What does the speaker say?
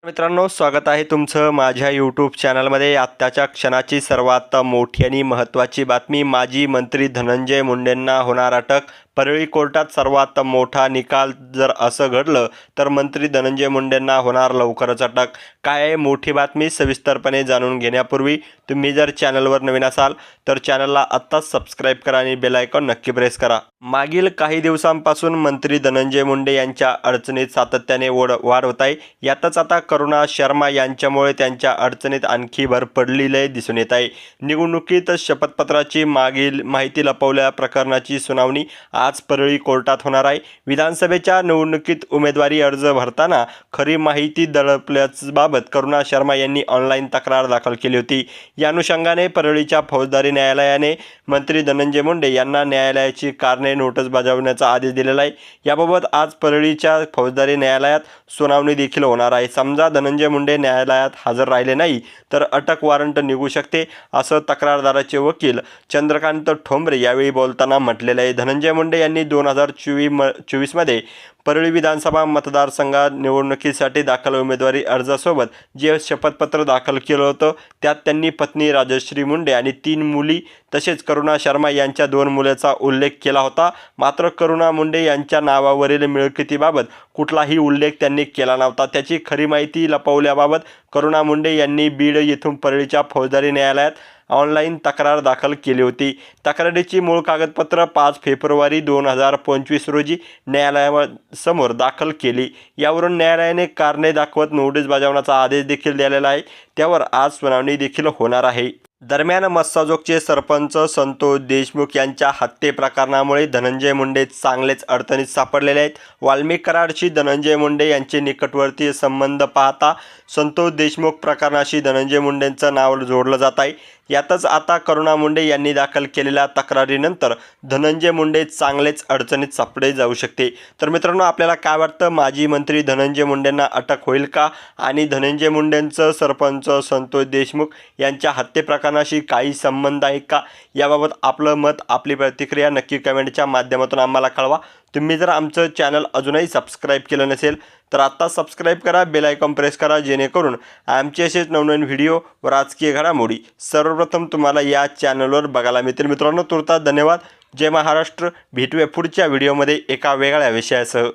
मित्रांनो, स्वागत आहे तुमचं माझ्या यूट्यूब चॅनलमध्ये। आत्ताच्या क्षणाची सर्वात मोठी आणि महत्त्वाची बातमी, माजी मंत्री धनंजय मुंडेंना होणार अटक। परळी कोर्टात सर्वात मोठा निकाल। जर असं घडलं तर मंत्री धनंजय मुंडेंना होणार लवकरच अटक। काय आहे मोठी बातमी, सविस्तरपणे जाणून घेण्यापूर्वी तुम्ही जर चॅनलवर नवीन असाल तर चॅनलला आत्ताच सबस्क्राईब करा आणि बेल आयकॉन नक्की प्रेस करा। मागील काही दिवसांपासून मंत्री धनंजय मुंडे यांच्या अडचणीत सातत्याने वाढ होत आहे। यातच आता करुणा शर्मा यांच्यामुळे त्यांच्या अडचणीत आणखी भर पडलेली दिसून येत आहे। निवडणुकीत शपथपत्राची मागील माहिती लपवल्या प्रकरणाची सुनावणी आज परळी कोर्टात होणार आहे। विधानसभेच्या निवडणुकीत उमेदवारी अर्ज भरताना खरी माहिती दडपल्याबाबत करुणा शर्मा यांनी ऑनलाईन तक्रार दाखल केली होती। या अनुषंगाने परळीच्या फौजदारी न्यायालयाने मंत्री धनंजय मुंडे यांना न्यायालयाची कारणे नोटीस बजावण्याचा आदेश दिलेला आहे। याबाबत आज परळीच्या फौजदारी न्यायालयात सुनावणी देखील होणार आहे। समजा धनंजय मुंडे न्यायालयात हजर राहिले नाही तर अटक वॉरंट निघू शकते, असं तक्रारदाराचे वकील चंद्रकांत ठोंबरे यावेळी बोलताना म्हटलेले आहे। धनंजय मुंडे यांनी 2024 मध्ये परळी विधानसभा मतदारसंघात निवडणुकीसाठी दाखल उमेदवारी अर्जासोबत जे शपथपत्र दाखल केलं होतं त्यात त्यांनी पत्नी राजश्री मुंडे आणि 3 मुली तसेच करुणा शर्मा यांच्या 2 मुलांचा उल्लेख केला होता। मात्र करुणा मुंडे यांच्या नावावरील मिळकतीबाबत कुठलाही उल्लेख त्यांनी केला नव्हता। त्याची खरी माहिती लपवल्याबाबत करुणा मुंडे यांनी बीड येथून परळीच्या फौजदारी न्यायालयात ऑनलाईन तक्रार दाखल केली होती। तक्रारीची मूळ कागदपत्र 5 फेब्रुवारी 2025 रोजी न्यायालयासमोर दाखल केली। यावरून न्यायालयाने कारणे दाखवत नोटीस बजावण्याचा आदेश देखील दिलेला आहे। त्यावर आज सुनावणी देखील होणार आहे। दरम्यान मस्साजोगचे सरपंच संतोष देशमुख यांच्या हत्ये प्रकरणामुळे धनंजय मुंडे चांगलेच अडचणीत सापडलेले आहेत। वाल्मिक कराडशी धनंजय मुंडे यांचे निकटवर्तीय संबंध पाहता संतोष देशमुख प्रकरणाशी धनंजय मुंडेंचं नाव जोडलं जात आहे। यातच आता करुणा मुंडे यांनी दाखल केलेल्या तक्रारीनंतर धनंजय मुंडे चांगलेच अडचणीत सापडले जाऊ शकते। तर मित्रांनो, आपल्याला काय वाटतं, माजी मंत्री धनंजय मुंडेंना अटक होईल का? आणि धनंजय मुंडेंचं सरपंच संतोष देशमुख यांच्या हत्ये प्रकरणाशी काही संबंध आहे का? याबाबत आपलं मत, आपली प्रतिक्रिया नक्की कमेंटच्या माध्यमातून आम्हाला कळवा। तुम्ही जर आमचं चॅनल अजूनही सबस्क्राईब केलं नसेल तर आत्ता सबस्क्राईब करा, बेल आयकॉन प्रेस करा, जेणेकरून आमचे असेच नवनवीन व्हिडिओ व राजकीय घडामोडी सर्वप्रथम तुम्हाला या चॅनलवर बघायला मिळतील। मित्रांनो, तुर्तास धन्यवाद। जय महाराष्ट्र। भेटूया पुढच्या व्हिडिओमध्ये एका वेगळ्या विषयासह।